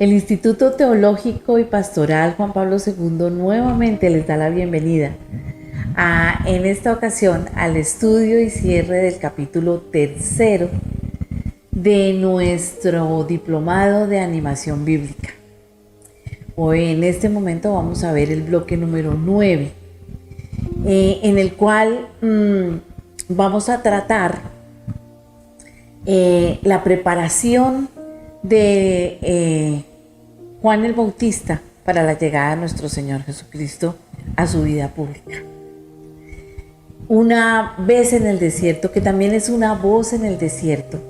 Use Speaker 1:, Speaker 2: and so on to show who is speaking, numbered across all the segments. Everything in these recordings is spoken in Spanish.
Speaker 1: El Instituto Teológico y Pastoral Juan Pablo II nuevamente les da la bienvenida en esta ocasión al estudio y cierre del capítulo tercero de nuestro diplomado de animación bíblica. Hoy en este momento vamos a ver el bloque número 9, en el cual vamos a tratar la preparación de Juan el Bautista para la llegada de nuestro Señor Jesucristo a su vida pública. Una vez en el desierto, que también es una voz en el desierto.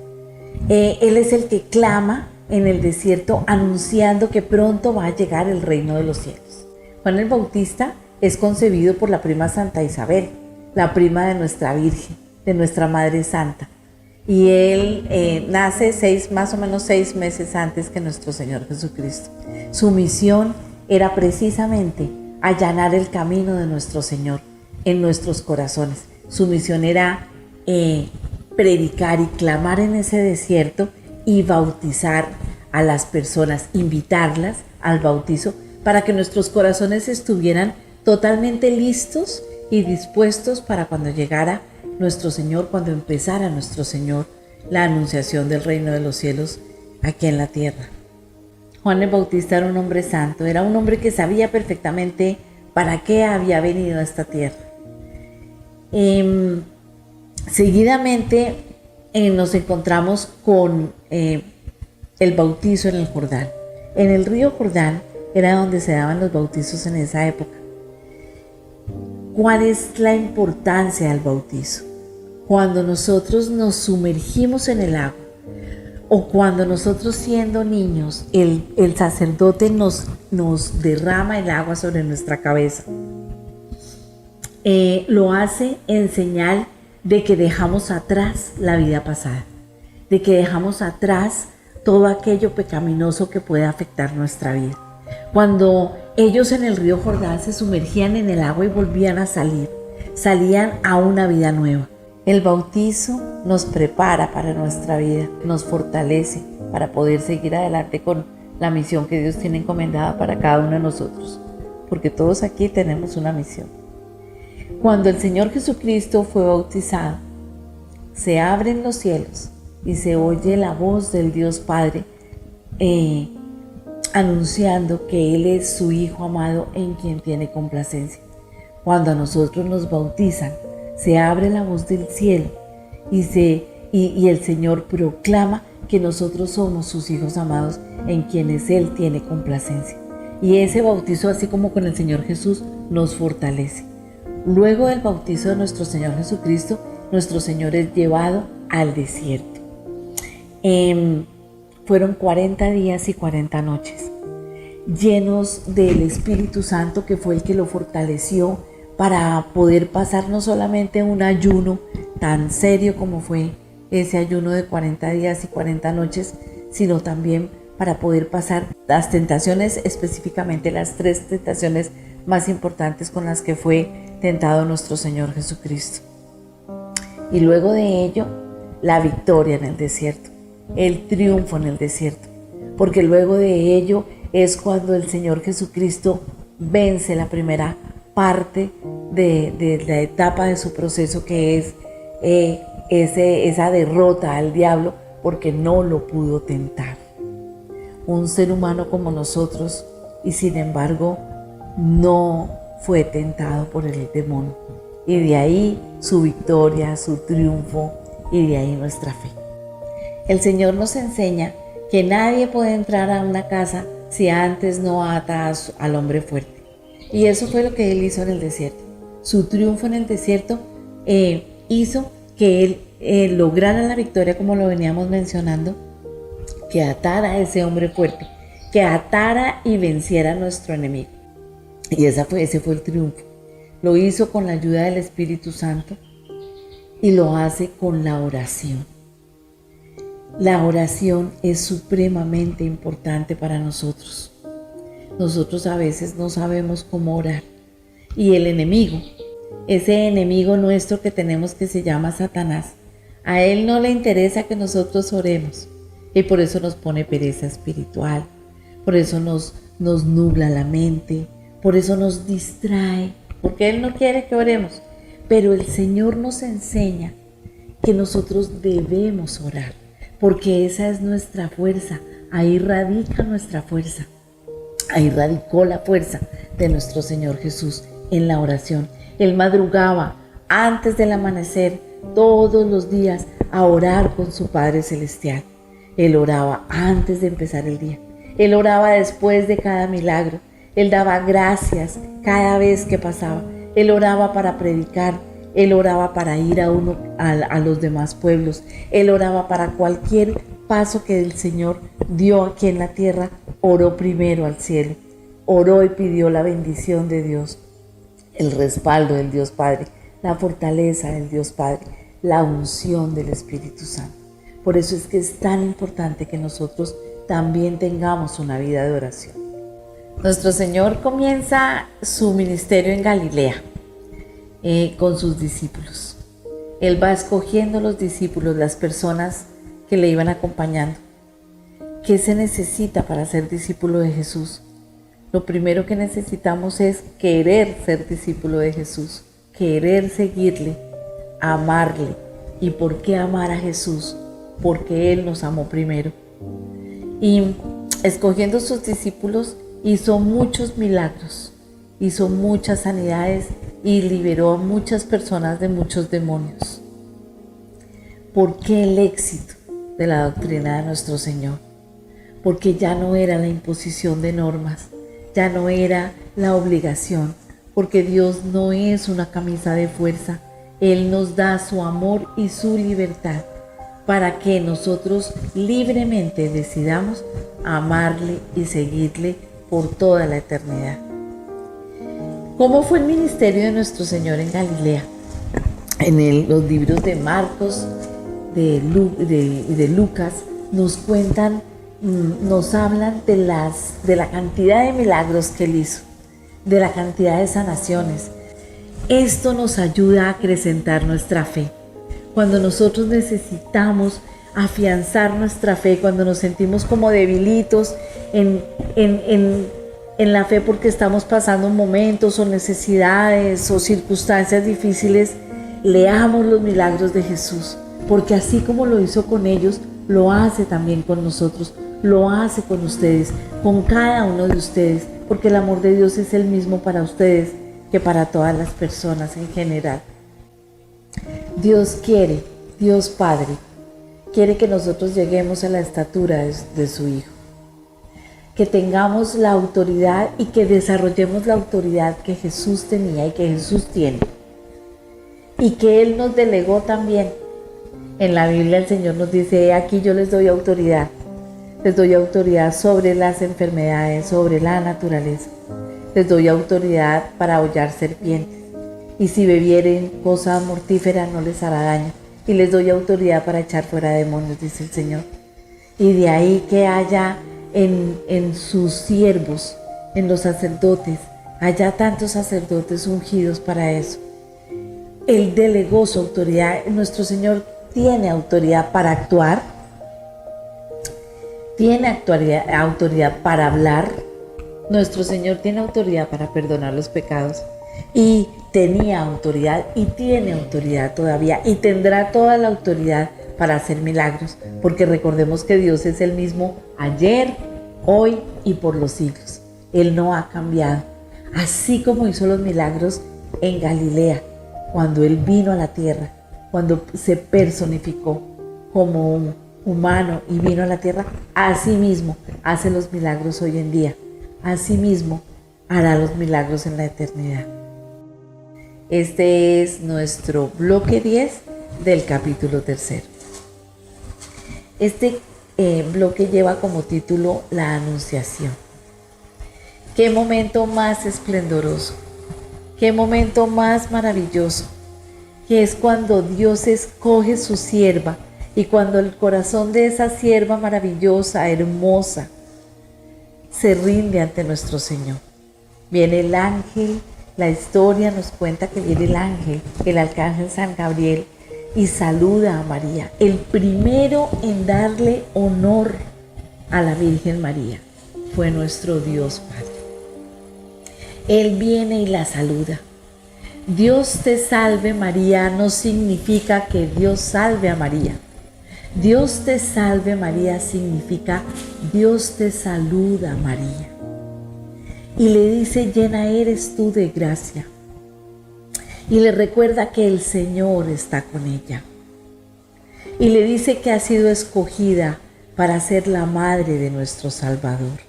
Speaker 1: Él es el que clama en el desierto anunciando que pronto va a llegar el reino de los cielos. Juan el Bautista es concebido por la prima Santa Isabel, la prima de nuestra Virgen, de nuestra Madre Santa. Y él nace más o menos 6 meses antes que nuestro Señor Jesucristo. Su misión era precisamente allanar el camino de nuestro Señor en nuestros corazones. Su misión era predicar y clamar en ese desierto y bautizar a las personas, invitarlas al bautizo para que nuestros corazones estuvieran totalmente listos y dispuestos para cuando llegara nuestro Señor, cuando empezara nuestro Señor la anunciación del reino de los cielos aquí en la tierra. Juan el Bautista era un hombre santo, era un hombre que sabía perfectamente para qué había venido a esta tierra. Seguidamente nos encontramos con el bautizo en el Jordán. En el río Jordán era donde se daban los bautizos en esa época. ¿Cuál es la importancia del bautizo? Cuando nosotros nos sumergimos en el agua o cuando nosotros siendo niños el sacerdote nos derrama el agua sobre nuestra cabeza, lo hace en señal de que dejamos atrás la vida pasada, de que dejamos atrás todo aquello pecaminoso que puede afectar nuestra vida. Cuando ellos en el río Jordán se sumergían en el agua y volvían a salir, salían a una vida nueva. El bautizo nos prepara para nuestra vida, nos fortalece para poder seguir adelante con la misión que Dios tiene encomendada para cada uno de nosotros, porque todos aquí tenemos una misión. Cuando el Señor Jesucristo fue bautizado, se abren los cielos y se oye la voz del Dios Padre anunciando que Él es su Hijo amado en quien tiene complacencia. Cuando a nosotros nos bautizan, se abre la voz del cielo y el Señor proclama que nosotros somos sus hijos amados en quienes Él tiene complacencia. Y ese bautizo, así como con el Señor Jesús, nos fortalece. Luego del bautizo de nuestro Señor Jesucristo, nuestro Señor es llevado al desierto. Fueron 40 días y 40 noches, llenos del Espíritu Santo, que fue el que lo fortaleció para poder pasar no solamente un ayuno tan serio como fue ese ayuno de 40 días y 40 noches, sino también para poder pasar las tentaciones, específicamente las 3 tentaciones más importantes con las que fue tentado nuestro Señor Jesucristo. Y luego de ello, la victoria en el desierto, el triunfo en el desierto, porque luego de ello es cuando el Señor Jesucristo vence la primera parte de la etapa de su proceso, que es esa derrota al diablo, porque no lo pudo tentar. Un ser humano como nosotros, y sin embargo no fue tentado por el demonio, y de ahí su victoria, su triunfo, y de ahí nuestra fe. El Señor nos enseña que nadie puede entrar a una casa si antes no ata al hombre fuerte, y eso fue lo que Él hizo en el desierto. Su triunfo en el desierto hizo que Él lograra la victoria, como lo veníamos mencionando, que atara a ese hombre fuerte, que atara y venciera a nuestro enemigo. Y ese fue el triunfo. Lo hizo con la ayuda del Espíritu Santo y lo hace con la oración. La oración es supremamente importante para nosotros. Nosotros a veces no sabemos cómo orar. Y el enemigo, ese enemigo nuestro que tenemos, que se llama Satanás, a él no le interesa que nosotros oremos. Y por eso nos pone pereza espiritual, por eso nos nubla la mente, por eso nos distrae, porque Él no quiere que oremos. Pero el Señor nos enseña que nosotros debemos orar, porque esa es nuestra fuerza, ahí radica nuestra fuerza, ahí radicó la fuerza de nuestro Señor Jesús en la oración. Él madrugaba antes del amanecer todos los días a orar con su Padre Celestial. Él oraba antes de empezar el día, Él oraba después de cada milagro, Él daba gracias cada vez que pasaba, Él oraba para predicar, Él oraba para ir a los demás pueblos, Él oraba para cualquier paso que el Señor dio aquí en la tierra, oró primero al cielo, oró y pidió la bendición de Dios, el respaldo del Dios Padre, la fortaleza del Dios Padre, la unción del Espíritu Santo. Por eso es que es tan importante que nosotros también tengamos una vida de oración. Nuestro Señor comienza su ministerio en Galilea con sus discípulos. Él va escogiendo los discípulos, las personas que le iban acompañando. ¿Qué se necesita para ser discípulo de Jesús? Lo primero que necesitamos es querer ser discípulo de Jesús, querer seguirle, amarle. ¿Y por qué amar a Jesús? Porque Él nos amó primero. Y escogiendo sus discípulos, hizo muchos milagros, hizo muchas sanidades y liberó a muchas personas de muchos demonios. ¿Por qué el éxito de la doctrina de nuestro Señor? Porque ya no era la imposición de normas, ya no era la obligación, porque Dios no es una camisa de fuerza. Él nos da su amor y su libertad para que nosotros libremente decidamos amarle y seguirle por toda la eternidad. ¿Cómo fue el ministerio de nuestro Señor en Galilea? En los libros de Marcos, de Lucas, nos cuentan, nos hablan de la cantidad de milagros que Él hizo, de la cantidad de sanaciones. Esto nos ayuda a acrecentar nuestra fe. Cuando nosotros necesitamos afianzar nuestra fe, cuando nos sentimos como debilitos en la fe porque estamos pasando momentos o necesidades o circunstancias difíciles, leamos los milagros de Jesús, porque así como lo hizo con ellos, lo hace también con nosotros, lo hace con ustedes, con cada uno de ustedes, porque el amor de Dios es el mismo para ustedes que para todas las personas en general. Dios quiere, Dios Padre, quiere que nosotros lleguemos a la estatura de su Hijo, que tengamos la autoridad y que desarrollemos la autoridad que Jesús tenía y que Jesús tiene, y que Él nos delegó también. En la Biblia el Señor nos dice: aquí yo les doy autoridad sobre las enfermedades, sobre la naturaleza, les doy autoridad para hollar serpientes, y si bebieren cosa mortífera no les hará daño, y les doy autoridad para echar fuera demonios, dice el Señor. Y de ahí que haya en sus siervos, en los sacerdotes, haya tantos sacerdotes ungidos para eso. Él delegó su autoridad. Nuestro Señor tiene autoridad para actuar, tiene autoridad para hablar. Nuestro Señor tiene autoridad para perdonar los pecados, y tenía autoridad y tiene autoridad todavía, y tendrá toda la autoridad para hacer milagros, porque recordemos que Dios es el mismo ayer, hoy y por los siglos. Él no ha cambiado. Así como hizo los milagros en Galilea, cuando Él vino a la tierra, cuando se personificó como un humano y vino a la tierra, así mismo hace los milagros hoy en día. Así mismo hará los milagros en la eternidad. Este es nuestro bloque 10 del capítulo 3. Este bloque lleva como título La Anunciación. Qué momento más esplendoroso, qué momento más maravilloso, que es cuando Dios escoge su sierva y cuando el corazón de esa sierva maravillosa, hermosa, se rinde ante nuestro Señor. Viene el ángel, la historia nos cuenta que viene el ángel, el arcángel San Gabriel, y saluda a María, el primero en darle honor a la Virgen María. fue nuestro Dios Padre. Él viene y la saluda. Dios te salve María no significa que Dios salve a María. Dios te salve María significa Dios te saluda María. Y le dice, llena eres tú de gracia. Y le recuerda que el Señor está con ella. Y le dice que ha sido escogida para ser la madre de nuestro Salvador.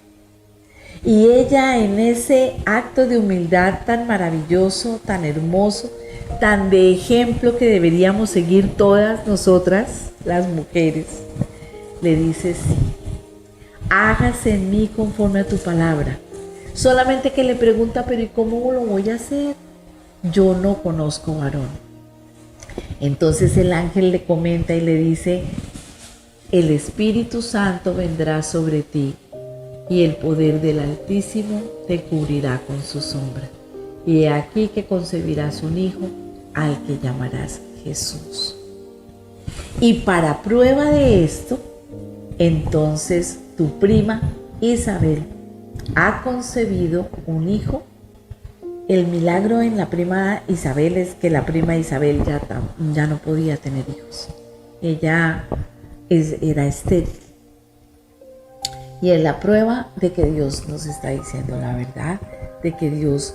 Speaker 1: Y ella, en ese acto de humildad tan maravilloso, tan hermoso, tan de ejemplo que deberíamos seguir todas nosotras, las mujeres, le dice, sí, hágase en mí conforme a tu palabra. Solamente que le pregunta, pero ¿y cómo lo voy a hacer? Yo no conozco varón. Entonces el ángel le comenta y le dice, el Espíritu Santo vendrá sobre ti y el poder del Altísimo te cubrirá con su sombra. Y he aquí que concebirás un hijo al que llamarás Jesús. Y para prueba de esto, entonces tu prima Isabel ha concebido un hijo. El milagro en la prima Isabel es que la prima Isabel ya no podía tener hijos. Ella era estéril. Y es la prueba de que Dios nos está diciendo la verdad, de que Dios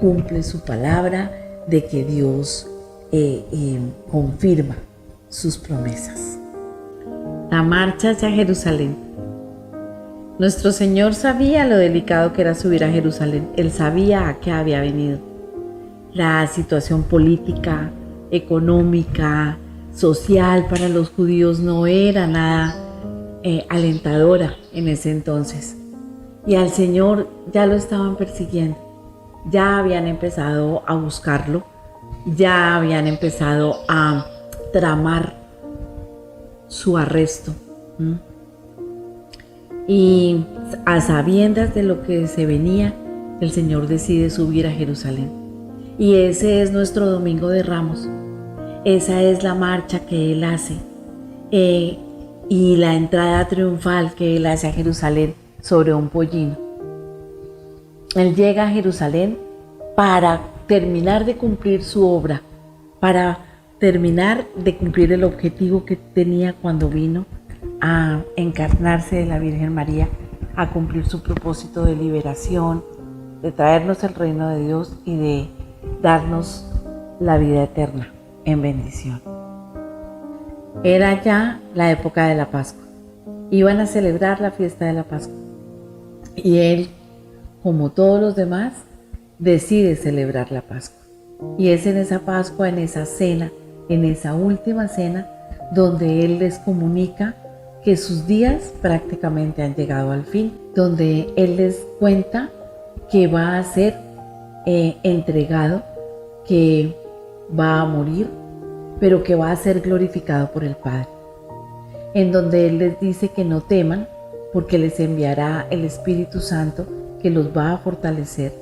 Speaker 1: cumple su palabra, de que Dios confirma sus promesas. La marcha hacia Jerusalén. Nuestro Señor sabía lo delicado que era subir a Jerusalén. Él sabía a qué había venido. La situación política, económica, social para los judíos no era nada alentadora en ese entonces. Y al Señor ya lo estaban persiguiendo. Ya habían empezado a buscarlo. Ya habían empezado a tramar su arresto. Y a sabiendas de lo que se venía, el Señor decide subir a Jerusalén. Y ese es nuestro Domingo de Ramos. Esa es la marcha que Él hace. Y la entrada triunfal que Él hace a Jerusalén sobre un pollino. Él llega a Jerusalén para terminar de cumplir su obra, para terminar de cumplir el objetivo que tenía cuando vino a encarnarse de la Virgen María, a cumplir su propósito de liberación, de traernos el reino de Dios y de darnos la vida eterna en bendición. Era ya la época de la Pascua. Iban a celebrar la fiesta de la Pascua. Y Él, como todos los demás, decide celebrar la Pascua. Y es en esa Pascua, en esa cena, en esa última cena, donde Él les comunica que sus días prácticamente han llegado al fin, donde Él les cuenta que va a ser entregado, que va a morir, pero que va a ser glorificado por el Padre. En donde Él les dice que no teman, porque les enviará el Espíritu Santo que los va a fortalecer.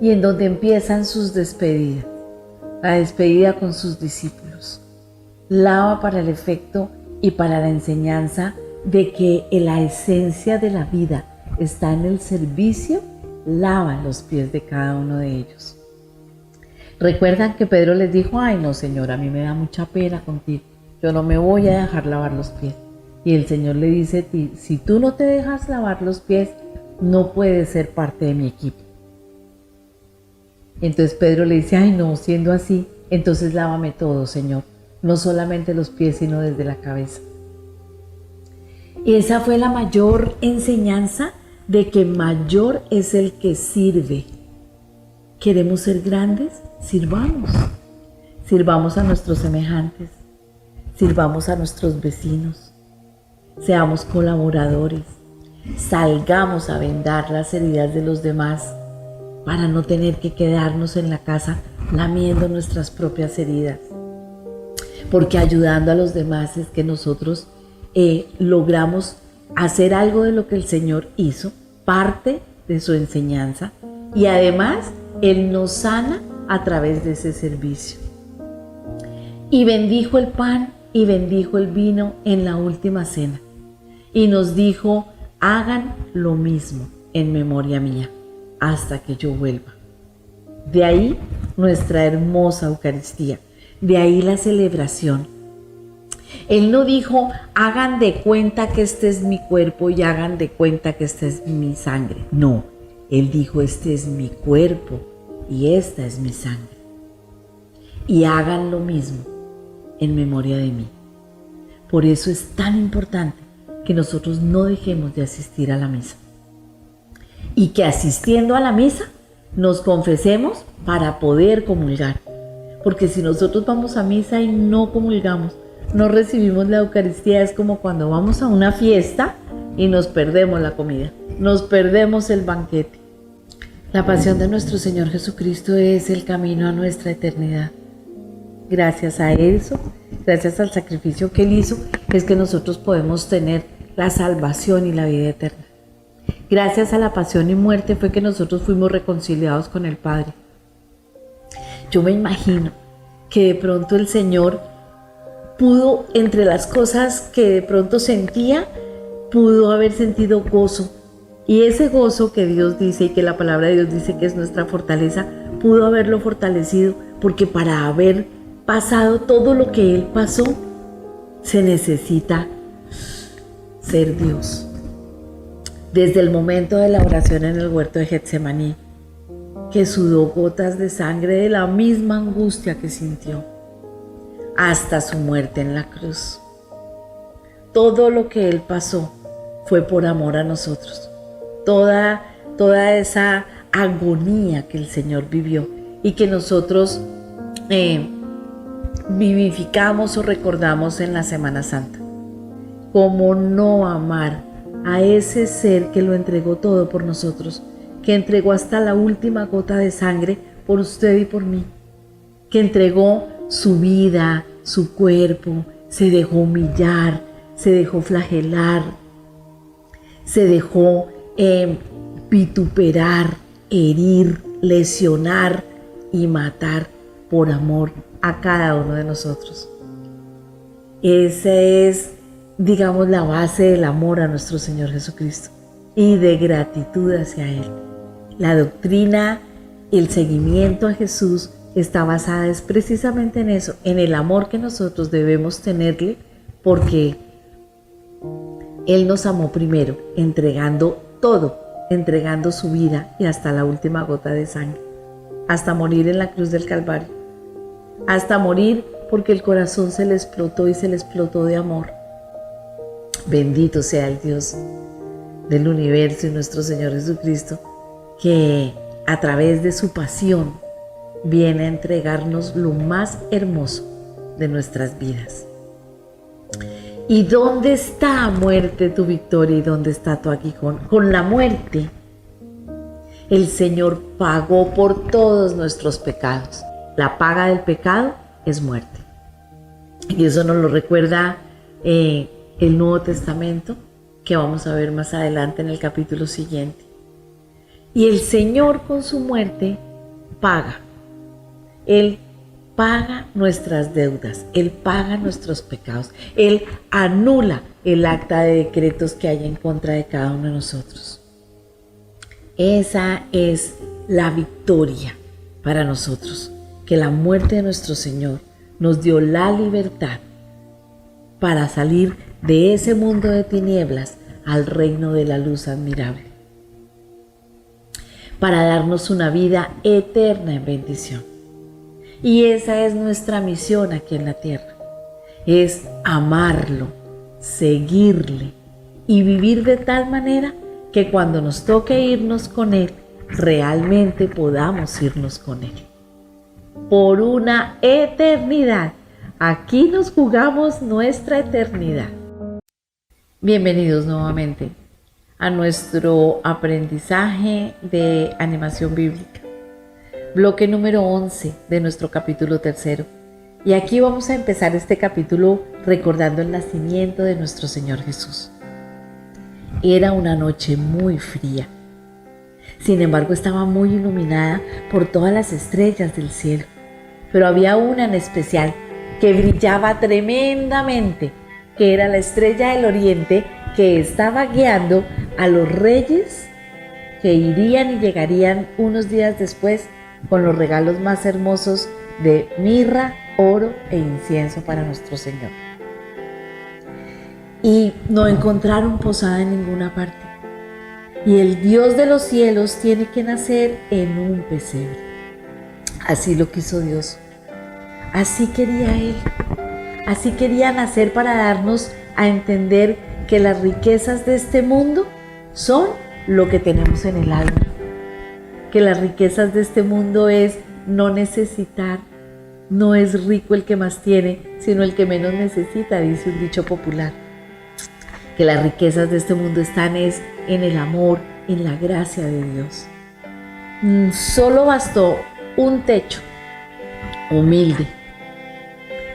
Speaker 1: Y en donde empiezan sus despedidas, la despedida con sus discípulos. Lava para el efecto y para la enseñanza de que la esencia de la vida está en el servicio, lava los pies de cada uno de ellos. Recuerdan que Pedro les dijo, ay no Señor, a mí me da mucha pena contigo, yo no me voy a dejar lavar los pies. Y el Señor le dice, si tú no te dejas lavar los pies, no puedes ser parte de mi equipo. Entonces Pedro le dice, ay no, siendo así, entonces lávame todo Señor, no solamente los pies, sino desde la cabeza. Y esa fue la mayor enseñanza de que mayor es el que sirve. ¿Queremos ser grandes? Sirvamos. Sirvamos a nuestros semejantes. Sirvamos a nuestros vecinos. Seamos colaboradores. Salgamos a vendar las heridas de los demás para no tener que quedarnos en la casa lamiendo nuestras propias heridas. Porque ayudando a los demás es que nosotros logramos hacer algo de lo que el Señor hizo, parte de su enseñanza, y además Él nos sana a través de ese servicio. Y bendijo el pan y bendijo el vino en la última cena. Y nos dijo, hagan lo mismo en memoria mía hasta que yo vuelva. De ahí nuestra hermosa Eucaristía, de ahí la celebración. Él no dijo, hagan de cuenta que este es mi cuerpo y hagan de cuenta que esta es mi sangre. No, Él dijo, este es mi cuerpo y esta es mi sangre. Y hagan lo mismo en memoria de mí. Por eso es tan importante que nosotros no dejemos de asistir a la misa. Y que asistiendo a la misa nos confesemos para poder comulgar. Porque si nosotros vamos a misa y no comulgamos, no recibimos la Eucaristía, es como cuando vamos a una fiesta y nos perdemos la comida, nos perdemos el banquete. La pasión de nuestro Señor Jesucristo es el camino a nuestra eternidad. Gracias a eso, gracias al sacrificio que Él hizo, es que nosotros podemos tener la salvación y la vida eterna. Gracias a la pasión y muerte fue que nosotros fuimos reconciliados con el Padre. Yo me imagino que de pronto el Señor pudo, entre las cosas que de pronto sentía, pudo haber sentido gozo. Y ese gozo que Dios dice y que la palabra de Dios dice que es nuestra fortaleza, pudo haberlo fortalecido, porque para haber pasado todo lo que Él pasó, se necesita ser Dios. Desde el momento de la oración en el huerto de Getsemaní, que sudó gotas de sangre de la misma angustia que sintió, hasta su muerte en la cruz. Todo lo que Él pasó fue por amor a nosotros. Toda esa agonía que el Señor vivió y que nosotros vivificamos o recordamos en la Semana Santa. ¿Cómo no amar a ese ser que lo entregó todo por nosotros, que entregó hasta la última gota de sangre por usted y por mí, que entregó su vida, su cuerpo, se dejó humillar, se dejó flagelar, se dejó vituperar, herir, lesionar y matar por amor a cada uno de nosotros? Esa es, digamos, la base del amor a nuestro Señor Jesucristo y de gratitud hacia Él. La doctrina, el seguimiento a Jesús está basada es precisamente en eso, en el amor que nosotros debemos tenerle, porque Él nos amó primero, entregando todo, entregando su vida y hasta la última gota de sangre, hasta morir en la cruz del Calvario, hasta morir porque el corazón se le explotó y se le explotó de amor. Bendito sea el Dios del universo y nuestro Señor Jesucristo, que a través de su pasión viene a entregarnos lo más hermoso de nuestras vidas. ¿Y dónde está, muerte, tu victoria? ¿Y dónde está tu aguijón? Con la muerte, el Señor pagó por todos nuestros pecados. La paga del pecado es muerte. Y eso nos lo recuerda el Nuevo Testamento, que vamos a ver más adelante en el capítulo siguiente. Y el Señor con su muerte paga. Él paga nuestras deudas, Él paga nuestros pecados, Él anula el acta de decretos que hay en contra de cada uno de nosotros. Esa es la victoria para nosotros, que la muerte de nuestro Señor nos dio la libertad para salir de ese mundo de tinieblas al reino de la luz admirable, para darnos una vida eterna en bendición. Y esa es nuestra misión aquí en la tierra, es amarlo, seguirle y vivir de tal manera que cuando nos toque irnos con Él, realmente podamos irnos con Él. Por una eternidad. Aquí nos jugamos nuestra eternidad. Bienvenidos nuevamente a nuestro aprendizaje de animación bíblica. Bloque número 11 de nuestro capítulo 3. Y aquí vamos a empezar este capítulo recordando el nacimiento de nuestro Señor Jesús. Era una noche muy fría. Sin embargo, estaba muy iluminada por todas las estrellas del cielo. Pero había una en especial que brillaba tremendamente, que era la estrella del oriente que estaba guiando a los reyes que irían y llegarían unos días después con los regalos más hermosos de mirra, oro e incienso para nuestro Señor. Y no encontraron posada en ninguna parte. Y el Dios de los cielos tiene que nacer en un pesebre. Así lo quiso Dios. Así quería Él. Así quería nacer para darnos a entender que las riquezas de este mundo son lo que tenemos en el alma. Que las riquezas de este mundo es no necesitar. No es rico el que más tiene, sino el que menos necesita, dice un dicho popular. Que las riquezas de este mundo están es en el amor, en la gracia de Dios. Solo bastó un techo humilde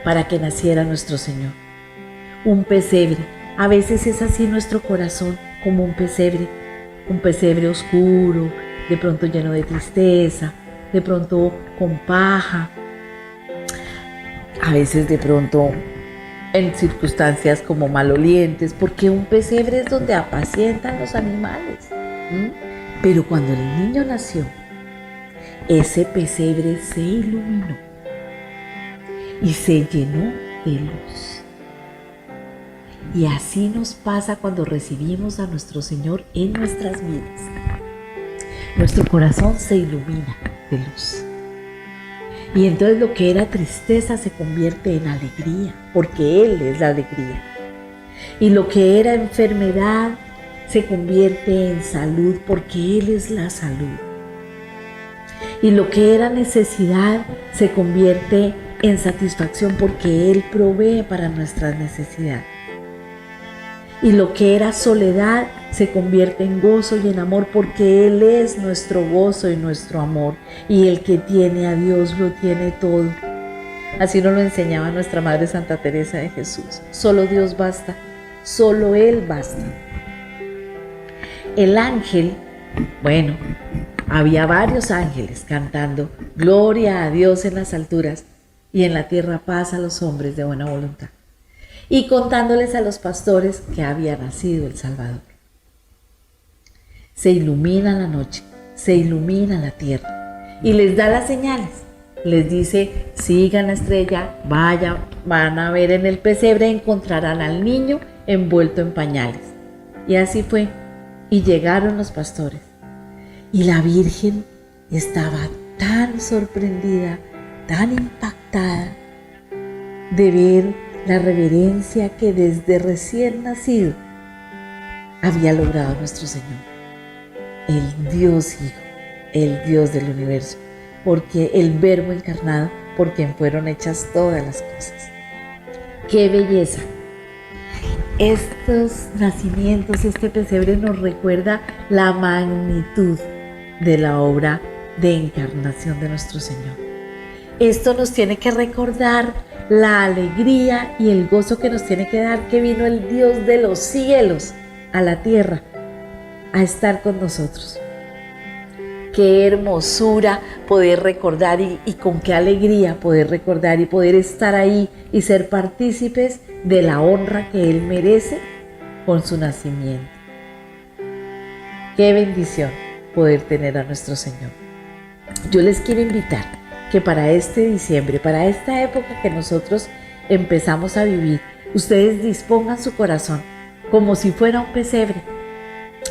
Speaker 1: para que naciera nuestro Señor. Un pesebre. A veces es así nuestro corazón, como un pesebre oscuro, de pronto lleno de tristeza, de pronto con paja, a veces de pronto en circunstancias como malolientes, porque un pesebre es donde apacientan los animales. Pero cuando el niño nació, ese pesebre se iluminó y se llenó de luz. Y así nos pasa cuando recibimos a nuestro Señor en nuestras vidas. Nuestro corazón se ilumina de luz. Y entonces lo que era tristeza se convierte en alegría, porque Él es la alegría. Y lo que era enfermedad se convierte en salud, porque Él es la salud. Y lo que era necesidad se convierte en satisfacción, porque Él provee para nuestras necesidades. Y lo que era soledad se convierte en gozo y en amor, porque Él es nuestro gozo y nuestro amor. Y el que tiene a Dios lo tiene todo. Así nos lo enseñaba nuestra Madre Santa Teresa de Jesús. Solo Dios basta, solo Él basta. El ángel, había varios ángeles cantando gloria a Dios en las alturas y en la tierra paz a los hombres de buena voluntad. Y contándoles a los pastores que había nacido el Salvador. Se ilumina la noche, se ilumina la tierra y les da las señales. Les dice, sigan la estrella, van a ver en el pesebre, encontrarán al niño envuelto en pañales. Y así fue, y llegaron los pastores. Y la Virgen estaba tan sorprendida, tan impactada de ver la reverencia que desde recién nacido había logrado nuestro Señor, el Dios Hijo, el Dios del universo, porque el Verbo encarnado, por quien fueron hechas todas las cosas. ¡Qué belleza! Estos nacimientos, este pesebre nos recuerda la magnitud de la obra de encarnación de nuestro Señor. Esto nos tiene que recordar la alegría y el gozo que nos tiene que dar que vino el Dios de los cielos a la tierra a estar con nosotros. Qué hermosura poder recordar y con qué alegría poder recordar y poder estar ahí y ser partícipes de la honra que Él merece con su nacimiento. Qué bendición poder tener a nuestro Señor. Yo les quiero invitar que para este diciembre, para esta época que nosotros empezamos a vivir, ustedes dispongan su corazón como si fuera un pesebre.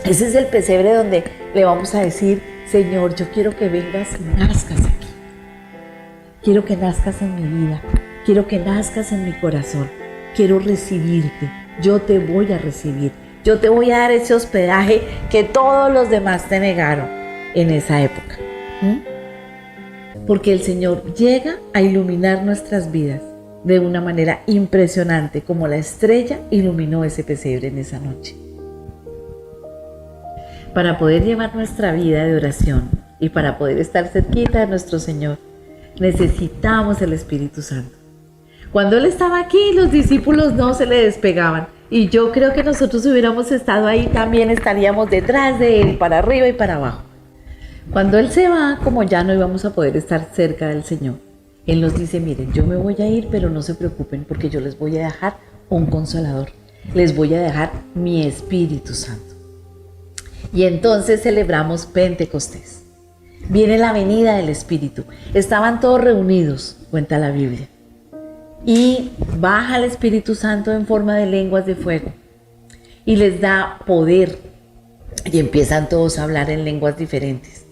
Speaker 1: Ese es el pesebre donde le vamos a decir, Señor, yo quiero que vengas y nazcas aquí. Quiero que nazcas en mi vida, quiero que nazcas en mi corazón, quiero recibirte, yo te voy a recibir, yo te voy a dar ese hospedaje que todos los demás te negaron en esa época. Porque el Señor llega a iluminar nuestras vidas de una manera impresionante, como la estrella iluminó ese pesebre en esa noche. Para poder llevar nuestra vida de oración y para poder estar cerquita de nuestro Señor, necesitamos el Espíritu Santo. Cuando Él estaba aquí, los discípulos no se le despegaban. Y yo creo que nosotros hubiéramos estado ahí, también estaríamos detrás de Él, para arriba y para abajo. Cuando Él se va, como ya no íbamos a poder estar cerca del Señor, Él nos dice, miren, yo me voy a ir, pero no se preocupen porque yo les voy a dejar un consolador. les voy a dejar mi Espíritu Santo. Y entonces celebramos Pentecostés. Viene la venida del Espíritu. Estaban todos reunidos, cuenta la Biblia. Y baja el Espíritu Santo en forma de lenguas de fuego. Y les da poder. Y empiezan todos a hablar en lenguas diferentes.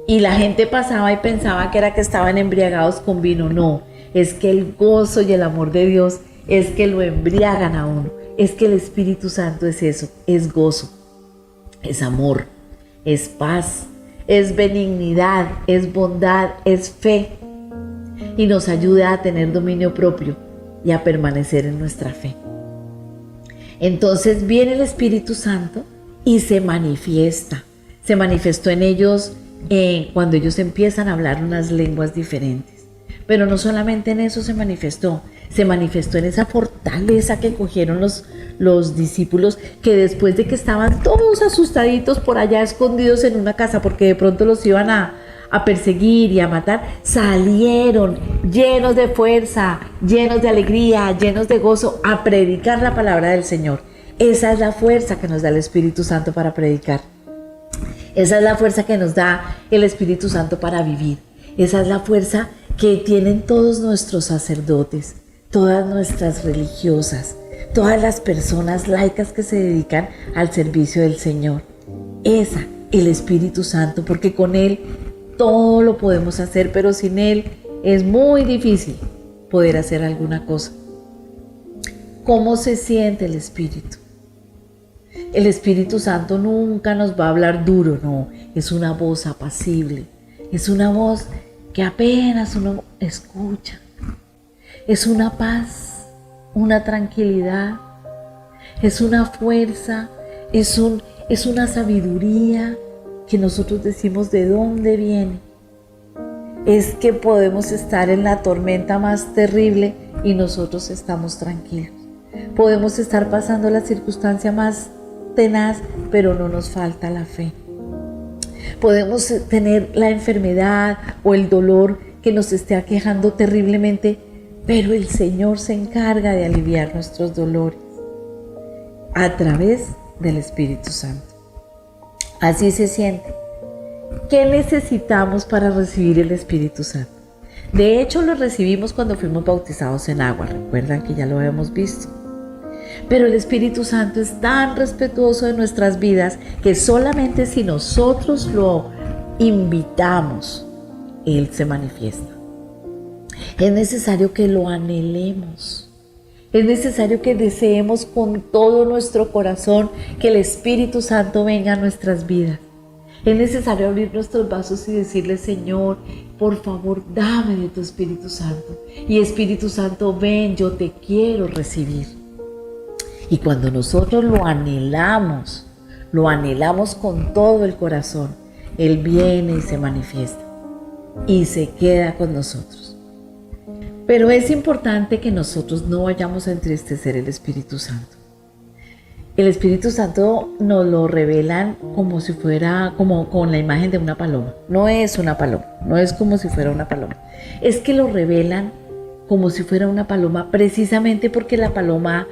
Speaker 1: Y la gente pasaba y pensaba que era que estaban embriagados con vino. No, es que el gozo y el amor de Dios es que lo embriagan a uno. Es que el Espíritu Santo es eso, es gozo, es amor, es paz, es benignidad, es bondad, es fe. Y nos ayuda a tener dominio propio y a permanecer en nuestra fe. Entonces viene el Espíritu Santo y se manifiesta. Se manifestó en ellos cuando ellos empiezan a hablar unas lenguas diferentes. Pero no solamente en eso se manifestó en esa fortaleza que cogieron los discípulos, que después de que estaban todos asustaditos por allá escondidos en una casa porque de pronto los iban a perseguir y a matar, salieron llenos de fuerza, llenos de alegría, llenos de gozo a predicar la palabra del Señor. Esa es la fuerza que nos da el Espíritu Santo para predicar. Esa es la fuerza que nos da el Espíritu Santo para vivir. Esa es la fuerza que tienen todos nuestros sacerdotes, todas nuestras religiosas, todas las personas laicas que se dedican al servicio del Señor. Esa, el Espíritu Santo, porque con Él todo lo podemos hacer, pero sin Él es muy difícil poder hacer alguna cosa. ¿Cómo se siente el Espíritu? El Espíritu Santo nunca nos va a hablar duro, no, es una voz apacible, es una voz que apenas uno escucha, es una paz, una tranquilidad, es una fuerza, es una sabiduría que nosotros decimos de dónde viene. Es que podemos estar en la tormenta más terrible y nosotros estamos tranquilos. Podemos estar pasando la circunstancia más tenaz, pero no nos falta la fe. Podemos tener la enfermedad o el dolor que nos esté aquejando terriblemente, pero el Señor se encarga de aliviar nuestros dolores a través del Espíritu Santo. Así se siente. ¿Qué necesitamos para recibir el Espíritu Santo? De hecho, lo recibimos cuando fuimos bautizados en agua. Recuerdan que ya lo habíamos visto. Pero el Espíritu Santo es tan respetuoso de nuestras vidas que solamente si nosotros lo invitamos, Él se manifiesta. Es necesario que lo anhelemos. Es necesario que deseemos con todo nuestro corazón que el Espíritu Santo venga a nuestras vidas. Es necesario abrir nuestros vasos y decirle: Señor, por favor, dame de tu Espíritu Santo. Y Espíritu Santo, ven, yo te quiero recibir. Y cuando nosotros lo anhelamos con todo el corazón, Él viene y se manifiesta y se queda con nosotros. Pero es importante que nosotros no vayamos a entristecer el Espíritu Santo. El Espíritu Santo nos lo revelan como si fuera, como con la imagen de una paloma. No es una paloma, no es como si fuera una paloma. Es que lo revelan como si fuera una paloma, precisamente porque la paloma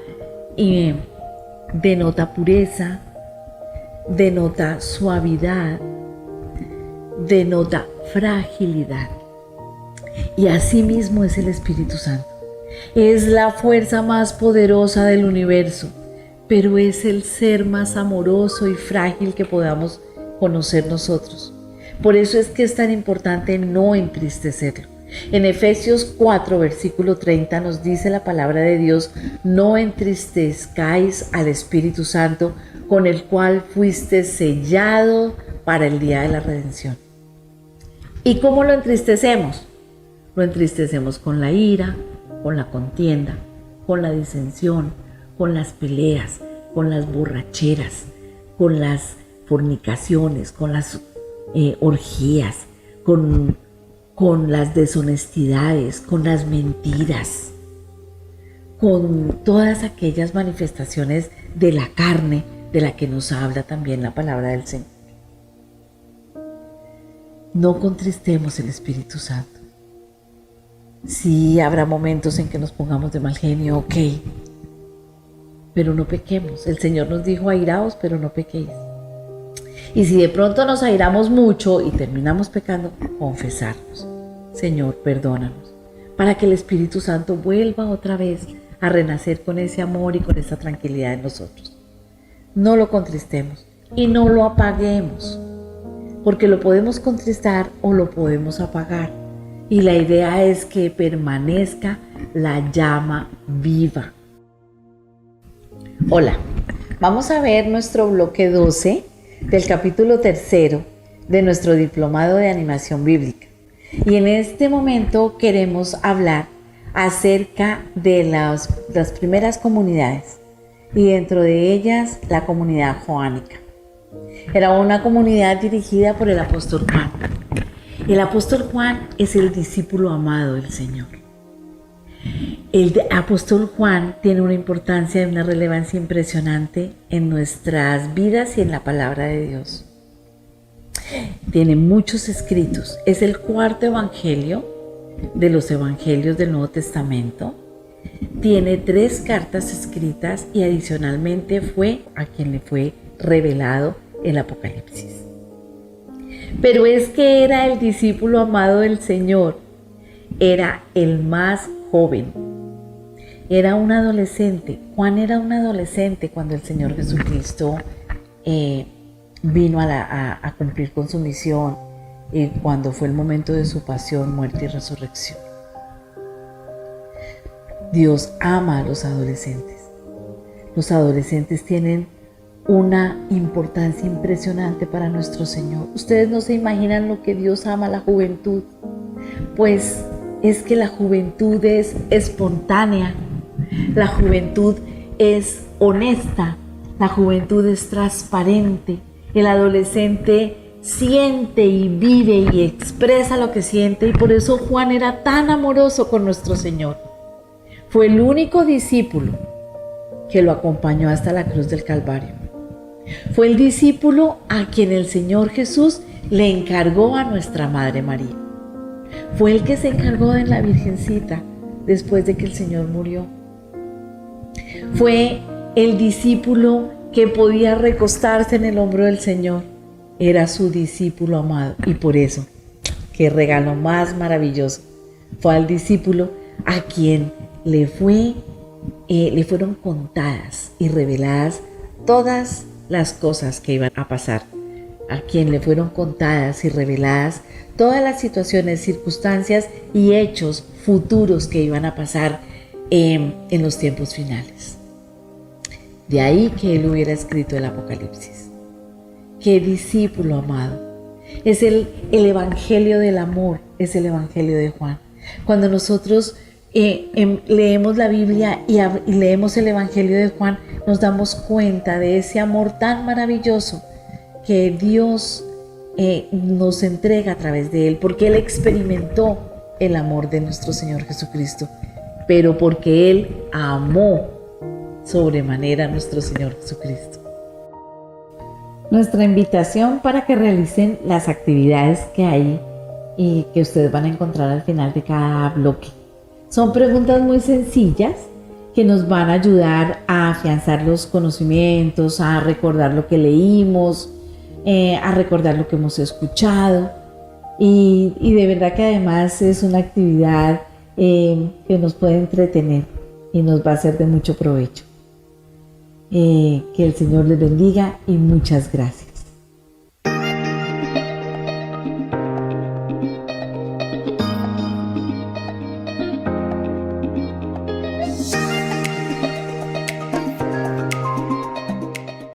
Speaker 1: denota pureza, denota suavidad, denota fragilidad. Y así mismo es el Espíritu Santo. Es la fuerza más poderosa del universo, pero es el ser más amoroso y frágil que podamos conocer nosotros. Por eso es que es tan importante no entristecerlo. En Efesios 4, versículo 30 nos dice la palabra de Dios: no entristezcáis al Espíritu Santo, con el cual fuiste sellado para el día de la redención. ¿Y cómo lo entristecemos? Lo entristecemos con la ira, con la contienda, con la disensión, con las peleas, con las borracheras, con las fornicaciones, con las orgías, con las deshonestidades, con las mentiras, con todas aquellas manifestaciones de la carne de la que nos habla también la palabra del Señor. No contristemos el Espíritu Santo. Sí, habrá momentos en que nos pongamos de mal genio, ok, pero no pequemos. El Señor nos dijo airaos, pero no pequéis. Y si de pronto nos airamos mucho y terminamos pecando, confesarnos. Señor, perdónanos, para que el Espíritu Santo vuelva otra vez a renacer con ese amor y con esa tranquilidad en nosotros. No lo contristemos y no lo apaguemos, porque lo podemos contristar o lo podemos apagar. Y la idea es que permanezca la llama viva. Hola, vamos a ver nuestro bloque 12 del capítulo 3 de nuestro diplomado de animación bíblica. Y en este momento queremos hablar acerca de las primeras comunidades y dentro de ellas la comunidad joánica. Era una comunidad dirigida por el apóstol Juan. El apóstol Juan es el discípulo amado del Señor. El apóstol Juan tiene una importancia y una relevancia impresionante en nuestras vidas y en la palabra de Dios. Tiene muchos escritos. Es el cuarto evangelio de los evangelios del Nuevo Testamento. Tiene 3 cartas escritas y adicionalmente fue a quien le fue revelado el Apocalipsis. Pero es que era el discípulo amado del Señor. Era el más joven. Era un adolescente. Juan era un adolescente cuando el Señor Jesucristo vino a cumplir con su misión, cuando fue el momento de su pasión, muerte y resurrección. Dios ama a los adolescentes. Los adolescentes tienen una importancia impresionante para nuestro Señor. Ustedes no se imaginan lo que Dios ama a la juventud. Pues es que la juventud es espontánea, la juventud es honesta, la juventud es transparente. El adolescente siente y vive y expresa lo que siente, y por eso Juan era tan amoroso con nuestro Señor. Fue el único discípulo que lo acompañó hasta la cruz del Calvario. Fue el discípulo a quien el Señor Jesús le encargó a nuestra Madre María. Fue el que se encargó de la Virgencita después de que el Señor murió. Fue el discípulo que podía recostarse en el hombro del Señor. Era su discípulo amado, y por eso, qué regalo más maravilloso, fue al discípulo a quien le fueron contadas y reveladas todas las cosas que iban a pasar, a quien le fueron contadas y reveladas todas las situaciones, circunstancias y hechos futuros que iban a pasar en los tiempos finales. De ahí que él hubiera escrito el Apocalipsis. ¡Qué discípulo amado! Es el evangelio del amor, es el evangelio de Juan. Cuando nosotros leemos la Biblia y leemos el evangelio de Juan, nos damos cuenta de ese amor tan maravilloso que Dios nos entrega a través de él, porque él experimentó el amor de nuestro Señor Jesucristo, pero porque él amó sobremanera a nuestro Señor Jesucristo. Nuestra invitación para que realicen las actividades que hay y que ustedes van a encontrar al final de cada bloque. Son preguntas muy sencillas que nos van a ayudar a afianzar los conocimientos, a recordar lo que leímos, a recordar lo que hemos escuchado, y de verdad que además es una actividad que nos puede entretener y nos va a ser de mucho provecho. Que el Señor les bendiga y muchas gracias.